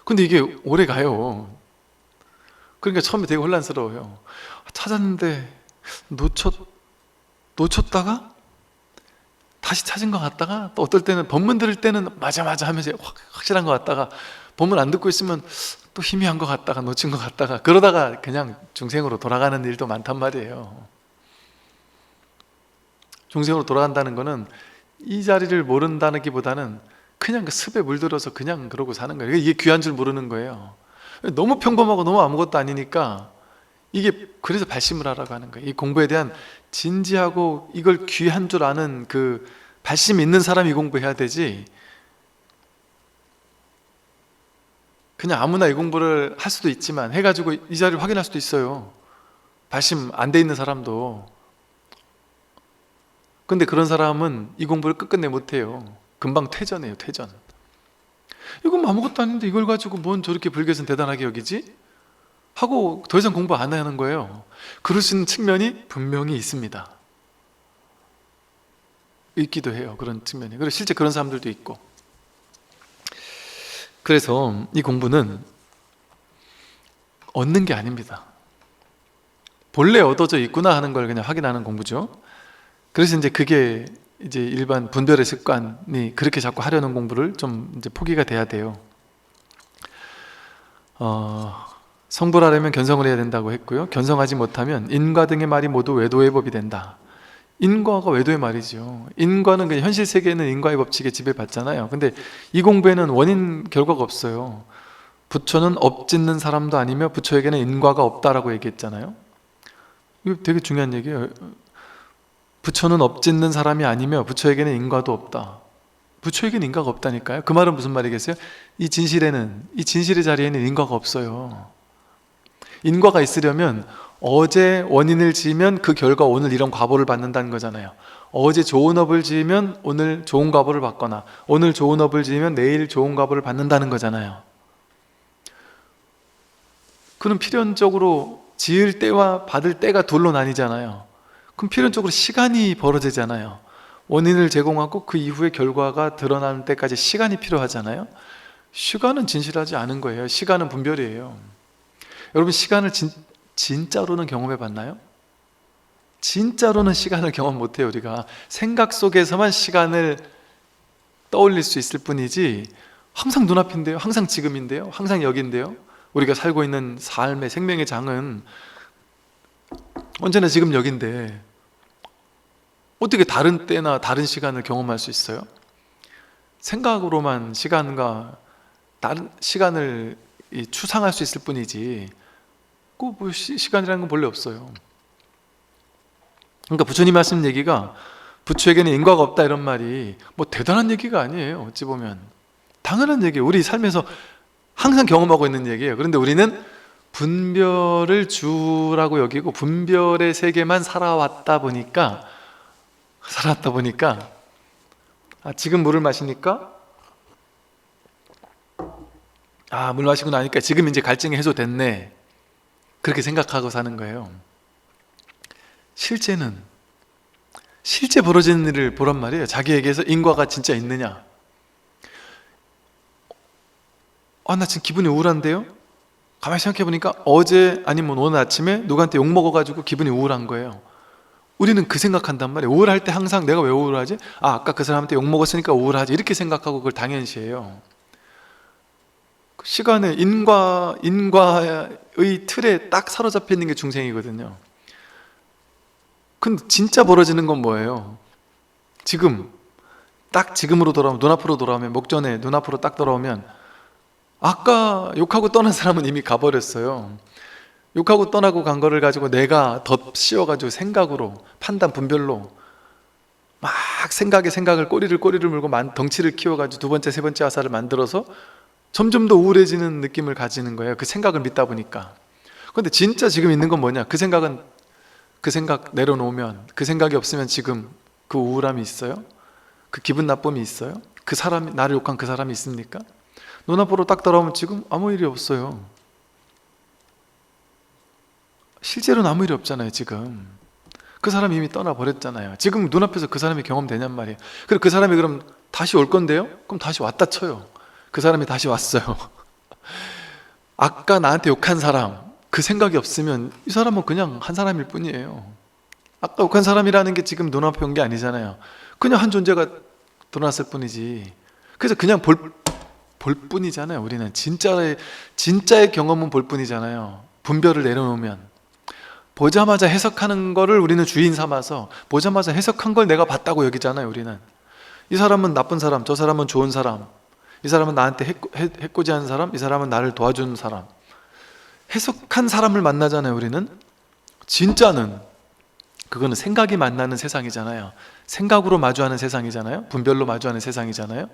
Speaker 1: 근데 이게 오래 가요. 그러니까 처음에 되게 혼란스러워요. 찾았는데 놓쳤다가 다시 찾은 것 같다가, 또 어떨 때는 법문 들을 때는 맞아 하면서 확실한 것 같다가, 법문 안 듣고 있으면 또 희미한 것 같다가 놓친 것 같다가, 그러다가 그냥 중생으로 돌아가는 일도 많단 말이에요. 중생으로 돌아간다는 거는 이 자리를 모른다기보다는 그냥 그 습에 물들어서 그냥 그러고 사는 거예요. 이게 귀한 줄 모르는 거예요. 너무 평범하고 너무 아무것도 아니니까, 이게 그래서 발심을 하라고 하는 거예요. 이 공부에 대한 진지하고 이걸 귀한 줄 아는 그 발심 있는 사람이 공부해야 되지, 그냥 아무나 이 공부를 할 수도 있지만 해가지고 이 자리를 확인할 수도 있어요. 발심 안 돼 있는 사람도. 근데 그런 사람은 이 공부를 끝끝내 못해요. 금방 퇴전해요, 퇴전. 이건 아무것도 아닌데 이걸 가지고 뭔 저렇게 불교에서는 대단하게 여기지? 하고 더 이상 공부 안 하는 거예요. 그럴 수 있는 측면이 분명히 있습니다. 있기도 해요, 그런 측면이. 그리고 실제 그런 사람들도 있고. 그래서 이 공부는 얻는 게 아닙니다. 본래 얻어져 있구나 하는 걸 그냥 확인하는 공부죠. 그래서 이제 그게 이제 일반 분별의 습관이 그렇게 자꾸 하려는 공부를 좀 이제 포기가 돼야 돼요. 성불하려면 견성을 해야 된다고 했고요. 견성하지 못하면 인과 등의 말이 모두 외도의 법이 된다. 인과가 외도의 말이죠. 인과는 그냥 현실 세계에는 인과의 법칙에 지배받잖아요. 근데 이 공부에는 원인 결과가 없어요. 부처는 업짓는 사람도 아니며 부처에게는 인과가 없다라고 얘기했잖아요. 이거 되게 중요한 얘기예요. 부처는 업짓는 사람이 아니며 부처에게는 인과도 없다. 부처에게는 인과가 없다니까요. 그 말은 무슨 말이겠어요? 이 진실의 자리에는 인과가 없어요. 인과가 있으려면 어제 원인을 지으면 그 결과 오늘 이런 과보를 받는다는 거잖아요. 어제 좋은 업을 지으면 오늘 좋은 과보를 받거나, 오늘 좋은 업을 지으면 내일 좋은 과보를 받는다는 거잖아요. 그럼 필연적으로 지을 때와 받을 때가 둘로 나뉘잖아요. 그럼 필연적으로 시간이 벌어지잖아요. 원인을 제공하고 그 이후의 결과가 드러나는 때까지 시간이 필요하잖아요. 시간은 진실하지 않은 거예요. 시간은 분별이에요. 여러분, 시간을 진짜로는 경험해 봤나요? 진짜로는 시간을 경험 못해요. 우리가 생각 속에서만 시간을 떠올릴 수 있을 뿐이지, 항상 눈앞인데요, 항상 지금인데요, 항상 여기인데요. 우리가 살고 있는 삶의 생명의 장은 언제나 지금 여기인데 어떻게 다른 때나 다른 시간을 경험할 수 있어요? 생각으로만 시간과 다른 시간을 추상할 수 있을 뿐이지, 뭐 시간이라는 건 본래 없어요. 그러니까 부처님이 하시는 얘기가 부처에게는 인과가 없다 이런 말이 뭐 대단한 얘기가 아니에요. 어찌 보면 당연한 얘기예요. 우리 삶에서 항상 경험하고 있는 얘기예요. 그런데 우리는 분별을 주라고 여기고 분별의 세계만 살아왔다 보니까 지금 물을 마시니까 물 마시고 나니까 지금 이제 갈증이 해소됐네, 그렇게 생각하고 사는 거예요. 실제 벌어지는 일을 보란 말이에요. 자기에게서 인과가 진짜 있느냐. 나 지금 기분이 우울한데요? 가만히 생각해보니까 어제 아니면 오늘 아침에 누구한테 욕먹어가지고 기분이 우울한 거예요. 우리는 그 생각한단 말이에요. 우울할 때 항상 내가 왜 우울하지? 아까 그 사람한테 욕먹었으니까 우울하지, 이렇게 생각하고 그걸 당연시해요. 시간에 인과의 틀에 딱 사로잡혀 있는 게 중생이거든요. 근데 진짜 벌어지는 건 뭐예요? 지금으로 돌아오면, 눈앞으로 돌아오면, 목전에 눈앞으로 딱 돌아오면, 아까 욕하고 떠난 사람은 이미 가버렸어요. 욕하고 떠나고 간 거를 가지고 내가 덧씌워가지고 생각으로, 판단, 분별로 막 생각을 꼬리를 물고 덩치를 키워가지고 두 번째, 세 번째 화살을 만들어서 점점 더 우울해지는 느낌을 가지는 거예요. 그 생각을 믿다 보니까. 그런데 진짜 지금 있는 건 뭐냐? 그 생각 내려놓으면, 그 생각이 없으면 지금 그 우울함이 있어요? 그 기분 나쁨이 있어요? 그 사람이, 나를 욕한 그 사람이 있습니까? 눈앞으로 딱 돌아오면 지금 아무 일이 없어요. 실제로는 아무 일이 없잖아요. 지금 그 사람이 이미 떠나버렸잖아요. 지금 눈앞에서 그 사람이 경험되냔 말이에요. 그리고 그 사람이 그럼 다시 올 건데요? 그럼 다시 왔다 쳐요. 그 사람이 다시 왔어요. 아까 나한테 욕한 사람, 그 생각이 없으면 이 사람은 그냥 한 사람일 뿐이에요. 아까 욕한 사람이라는 게 지금 눈앞에 온 게 아니잖아요. 그냥 한 존재가 드러났을 뿐이지. 그래서 그냥 볼 뿐이잖아요. 우리는 진짜의 경험은 볼 뿐이잖아요. 분별을 내려놓으면 보자마자 해석하는 거를 우리는 주인 삼아서 보자마자 해석한 걸 내가 봤다고 여기잖아요. 우리는 이 사람은 나쁜 사람, 저 사람은 좋은 사람, 이 사람은 나한테 해코지하는 사람, 이 사람은 나를 도와주는 사람, 해석한 사람을 만나잖아요. 우리는 진짜는 그거는 생각이 만나는 세상이잖아요. 생각으로 마주하는 세상이잖아요. 분별로 마주하는 세상이잖아요.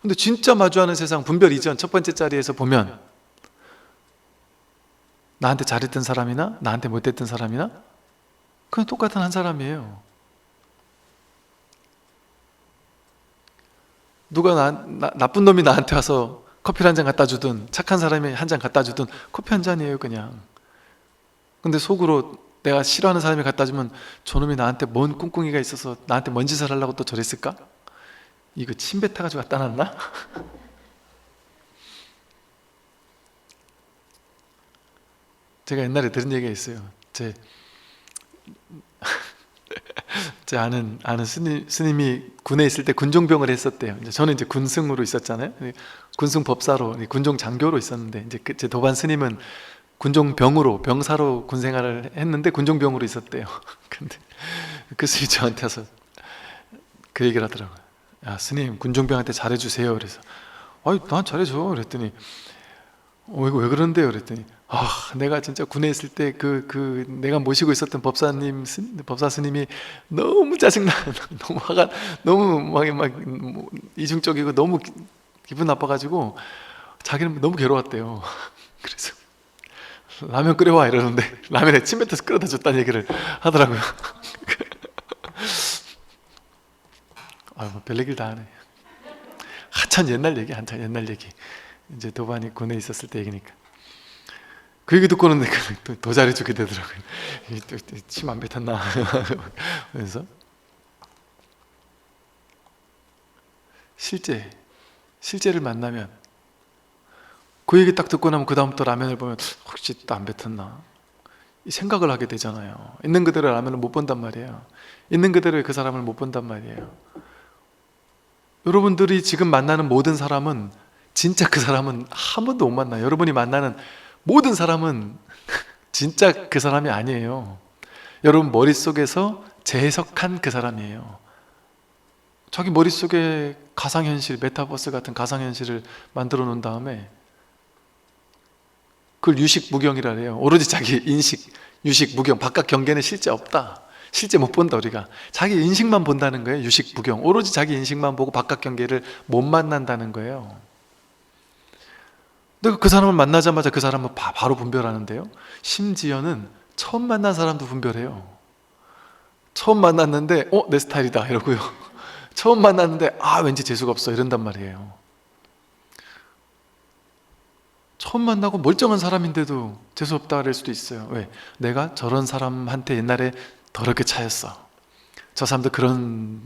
Speaker 1: 근데 진짜 마주하는 세상, 분별 이전 첫 번째 자리에서 보면 나한테 잘했던 사람이나 나한테 못했던 사람이나 그냥 똑같은 한 사람이에요. 누가 나쁜 놈이 나한테 와서 커피를 한 잔 갖다 주든 착한 사람이 한 잔 갖다 주든 커피 한 잔이에요 그냥. 근데 속으로 내가 싫어하는 사람이 갖다 주면 저놈이 나한테 뭔 꿍꿍이가 있어서 나한테 뭔 짓을 하려고 또 저랬을까? 이거 침 뱉어가지고 갖다 놨나? 제가 옛날에 들은 얘기가 있어요. 제 아는 스님이 군에 있을 때 군종병을 했었대요. 저는 이제 군승으로 있었잖아요. 군승 법사로, 군종 장교로 있었는데, 이제 제 도반 스님은 군종병으로, 병사로 군 생활을 했는데 군종병으로 있었대요. 근데 그 스님이 저한테 와서 그 얘기를 하더라고요. 야, 스님, 군종병한테 잘해주세요. 그래서, 아이, 난 잘해줘. 그랬더니, 이거 왜 그런데요? 그랬더니, 내가 진짜 군에 있을 때 내가 모시고 있었던 법사 스님이 너무 짜증나, 너무 화가, 너무 막 이중적이고 너무 기분 나빠가지고 자기는 너무 괴로웠대요. 그래서 라면 끓여와 이러는데 라면에 침 뱉어서 끓여다 줬다는 얘기를 하더라고요. 뭐 별얘기를 다 하네. 한참 옛날 얘기. 이제 도반이 군에 있었을 때 얘기니까. 그 얘기 듣고는 더 잘해주게 되더라고요. 침 안 뱉었나? 그래서 실제를 만나면 그 얘기 딱 듣고 나면 그 다음부터 라면을 보면 혹시 또 안 뱉었나? 이 생각을 하게 되잖아요. 있는 그대로 라면을 못 본단 말이에요. 있는 그대로의 그 사람을 못 본단 말이에요. 여러분들이 지금 만나는 모든 사람은 진짜 그 사람은 한 번도 못 만나요. 여러분이 만나는 모든 사람은 진짜 그 사람이 아니에요. 여러분 머릿속에서 재해석한 그 사람이에요. 자기 머릿속에 가상현실, 메타버스 같은 가상현실을 만들어 놓은 다음에 그걸 유식무경이라 해요. 오로지 자기 인식, 유식무경, 바깥 경계는 실제 없다. 실제 못 본다. 우리가 자기 인식만 본다는 거예요. 유식무경, 오로지 자기 인식만 보고 바깥 경계를 못 만난다는 거예요. 내가 그 사람을 만나자마자 그 사람을 바로 분별하는데요. 심지어는 처음 만난 사람도 분별해요. 처음 만났는데 내 스타일이다 이러고요. 처음 만났는데 왠지 재수가 없어 이런단 말이에요. 처음 만나고 멀쩡한 사람인데도 재수없다 그럴 수도 있어요. 왜? 내가 저런 사람한테 옛날에 더럽게 차였어. 저 사람도 그런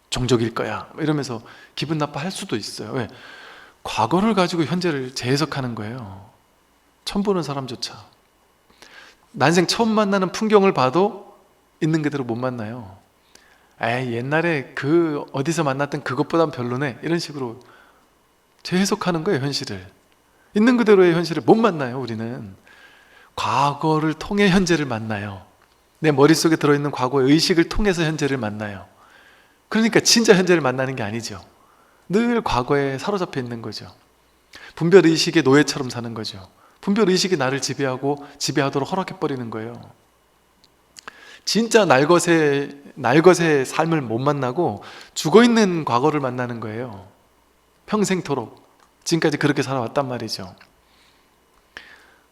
Speaker 1: 종족일 거야 이러면서 기분 나빠할 수도 있어요. 왜? 과거를 가지고 현재를 재해석하는 거예요. 처음 보는 사람조차. 난생 처음 만나는 풍경을 봐도 있는 그대로 못 만나요. 옛날에 어디서 만났던 그것보단 별로네 이런 식으로 재해석하는 거예요. 현실을. 있는 그대로의 현실을 못 만나요. 우리는 과거를 통해 현재를 만나요. 내 머릿속에 들어있는 과거의 의식을 통해서 현재를 만나요. 그러니까 진짜 현재를 만나는 게 아니죠. 늘 과거에 사로잡혀 있는 거죠. 분별의식의 노예처럼 사는 거죠. 분별의식이 나를 지배하도록 허락해버리는 거예요. 진짜 날것의 삶을 못 만나고 죽어있는 과거를 만나는 거예요. 평생토록 지금까지 그렇게 살아왔단 말이죠.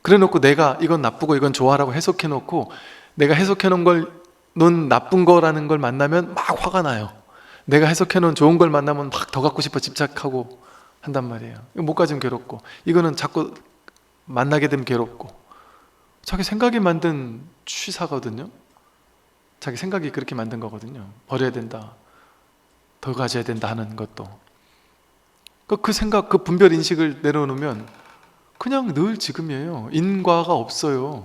Speaker 1: 그래놓고 내가 이건 나쁘고 이건 좋아라고 해석해놓고 내가 해석해놓은 나쁜 거라는 걸 만나면 막 화가 나요. 내가 해석해놓은 좋은 걸 만나면 막 더 갖고 싶어 집착하고 한단 말이에요. 못 가지면 괴롭고 이거는 자꾸 만나게 되면 괴롭고 자기 생각이 만든 취사거든요. 자기 생각이 그렇게 만든 거거든요. 버려야 된다. 더 가져야 된다 하는 것도. 그 생각, 그 분별 인식을 내려놓으면 그냥 늘 지금이에요. 인과가 없어요.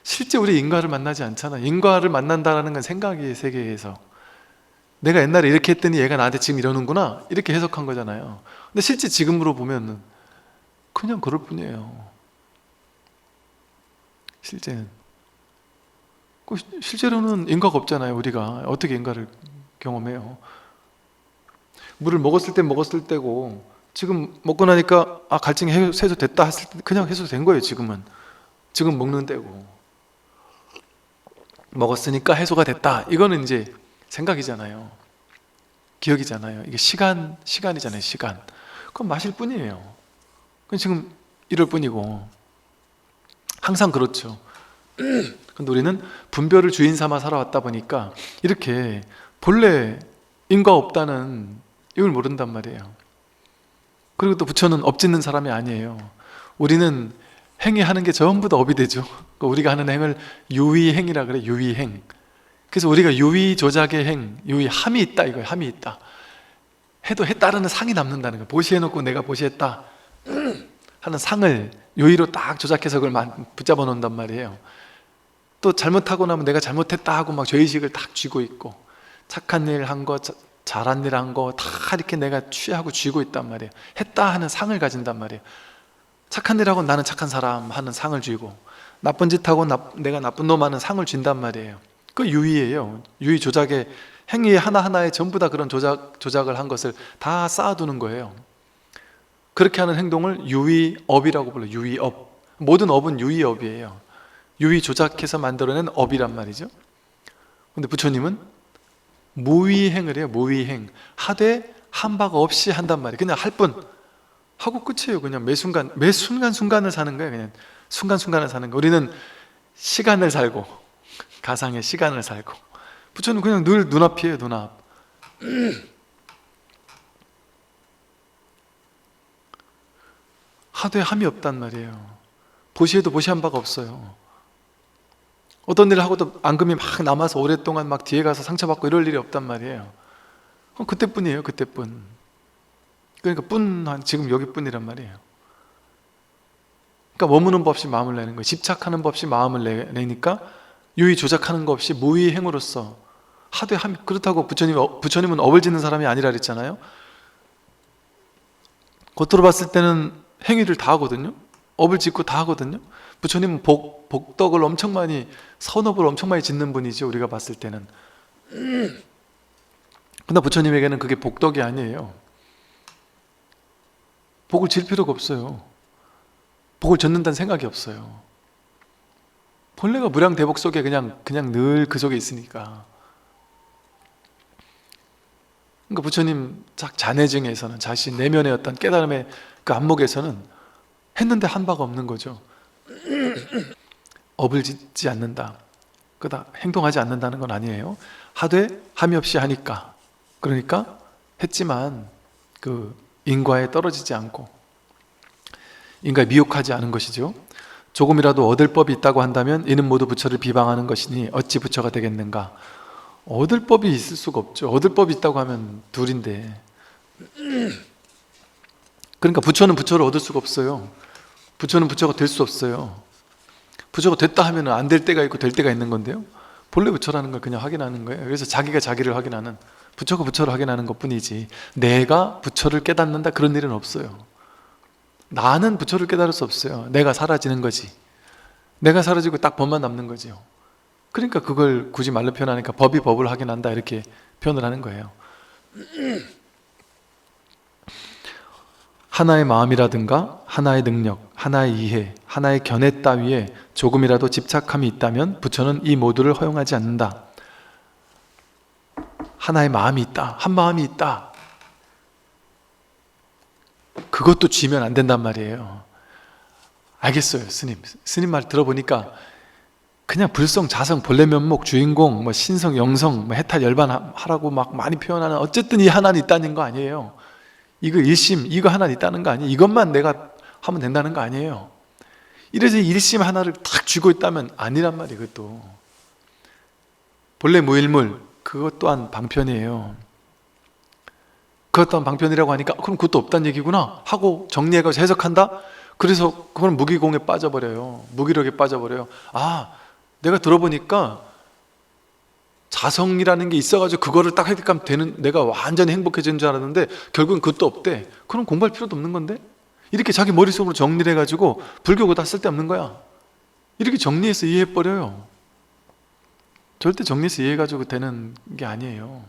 Speaker 1: 실제 우리 인과를 만나지 않잖아. 인과를 만난다는 건 생각의 세계에서 내가 옛날에 이렇게 했더니 얘가 나한테 지금 이러는구나 이렇게 해석한 거잖아요. 근데 실제 지금으로 보면 그냥 그럴 뿐이에요. 실제는 실제로는 인과가 없잖아요. 우리가 어떻게 인과를 경험해요? 물을 먹었을 때 먹었을 때고, 지금 먹고 나니까 갈증이 해소됐다 했을 때 그냥 해소된 거예요. 지금 먹는 때고, 먹었으니까 해소가 됐다, 이거는 이제 생각이잖아요. 기억이잖아요. 이게 시간이잖아요. 시간. 그건 마실 뿐이에요. 그건 지금 이럴 뿐이고, 항상 그렇죠. 근데 우리는 분별을 주인 삼아 살아왔다 보니까 이렇게 본래 인과 없다는 이걸 모른단 말이에요. 그리고 또 부처는 업 짓는 사람이 아니에요. 우리는 행위하는 게 전부 다 업이 되죠. 우리가 하는 행을 유의행이라 그래. 유의행. 그래서 우리가 유의 조작의 행, 유의함이 있다 이거예요. 함이 있다. 해도 해 따르는 상이 남는다는 거예요. 보시해놓고 내가 보시했다 하는 상을 유의로 딱 조작해서 그걸 붙잡아 놓는단 말이에요. 또 잘못하고 나면 내가 잘못했다 하고 막 죄의식을 딱 쥐고 있고, 착한 일 한 거, 잘한 일 한 거 다 이렇게 내가 취하고 쥐고 있단 말이에요. 했다 하는 상을 가진단 말이에요. 착한 일 하고 나는 착한 사람 하는 상을 쥐고, 나쁜 짓 하고 내가 나쁜 놈 하는 상을 쥔단 말이에요. 그 유의예요. 유의 조작의 행위 하나하나에 전부 다 그런 조작을 한 것을 다 쌓아두는 거예요. 그렇게 하는 행동을 유의업이라고 불러요. 유의업. 모든 업은 유의업이에요. 유의 조작해서 만들어낸 업이란 말이죠. 근데 부처님은 무의행을 해요. 무의행. 하되 한 바가 없이 한단 말이에요. 그냥 할 뿐 하고 끝이에요. 그냥 매 순간순간을 사는 거예요. 그냥 순간순간을 사는 거예요. 우리는 시간을 살고, 가상의 시간을 살고, 부처는 그냥 늘 눈앞이에요. 눈앞. 하되 함이 없단 말이에요. 보시해도 보시한 바가 없어요. 어떤 일을 하고도 앙금이 막 남아서 오랫동안 막 뒤에 가서 상처받고 이럴 일이 없단 말이에요. 그때뿐이에요. 그때뿐. 그러니까 지금 여기뿐이란 말이에요. 그러니까 머무는 법 없이 마음을 내는 거예요. 집착하는 법 없이 마음을 내니까 유의 조작하는 것 없이 무의행으로서 하되 함. 그렇다고 부처님은 업을 짓는 사람이 아니라 그랬잖아요. 겉으로 봤을 때는 행위를 다 하거든요. 업을 짓고 다 하거든요. 부처님은 복덕을 엄청 많이, 선업을 엄청 많이 짓는 분이죠. 우리가 봤을 때는. 근데 부처님에게는 그게 복덕이 아니에요. 복을 질 필요가 없어요. 복을 젓는다는 생각이 없어요. 본래가 무량대복 속에 그냥 늘 그 속에 있으니까. 그러니까 부처님 잔해증에서는, 자신 내면의 어떤 깨달음의 그 안목에서는 했는데 한 바가 없는 거죠. 업을 짓지 않는다, 그다 행동하지 않는다는 건 아니에요. 하되 함이 없이 하니까, 그러니까 했지만 그 인과에 떨어지지 않고 인과에 미혹하지 않은 것이죠. 조금이라도 얻을 법이 있다고 한다면 이는 모두 부처를 비방하는 것이니 어찌 부처가 되겠는가. 얻을 법이 있을 수가 없죠. 얻을 법이 있다고 하면 둘인데. 그러니까 부처는 부처를 얻을 수가 없어요. 부처는 부처가 될 수 없어요. 부처가 됐다 하면 안 될 때가 있고 될 때가 있는 건데요. 본래 부처라는 걸 그냥 확인하는 거예요. 그래서 자기가 자기를 확인하는, 부처가 부처를 확인하는 것뿐이지 내가 부처를 깨닫는다 그런 일은 없어요. 나는 부처를 깨달을 수 없어요. 내가 사라지는 거지. 내가 사라지고 딱 법만 남는 거지요. 그러니까 그걸 굳이 말로 표현하니까 법이 법을 확인한다 이렇게 표현을 하는 거예요. 하나의 마음이라든가 하나의 능력, 하나의 이해, 하나의 견해 따위에 조금이라도 집착함이 있다면 부처는 이 모두를 허용하지 않는다. 하나의 마음이 있다, 한 마음이 있다, 그것도 쥐면 안 된단 말이에요. 알겠어요. 스님 말 들어보니까 그냥 불성, 자성, 본래 면목, 주인공, 신성, 영성, 해탈, 열반 하라고 막 많이 표현하는, 어쨌든 이 하나는 있다는 거 아니에요. 이거 일심, 이거 하나는 있다는 거 아니에요. 이것만 내가 하면 된다는 거 아니에요. 이래서 일심 하나를 탁 쥐고 있다면 아니란 말이에요. 그것도 본래 무일물, 그것 또한 방편이에요. 그것도 방편이라고 하니까 그럼 그것도 없다는 얘기구나 하고 정리해가지고 해석한다. 그래서 그건 무기공에 빠져버려요. 무기력에 빠져버려요. 아, 내가 들어보니까 자성이라는 게 있어가지고 그거를 딱 획득하면 되는, 내가 완전히 행복해지는 줄 알았는데 결국은 그것도 없대. 그럼 공부할 필요도 없는 건데? 이렇게 자기 머릿속으로 정리를 해가지고 불교가 다 쓸데없는 거야. 이렇게 정리해서 이해해버려요. 절대 정리해서 이해해가지고 되는 게 아니에요.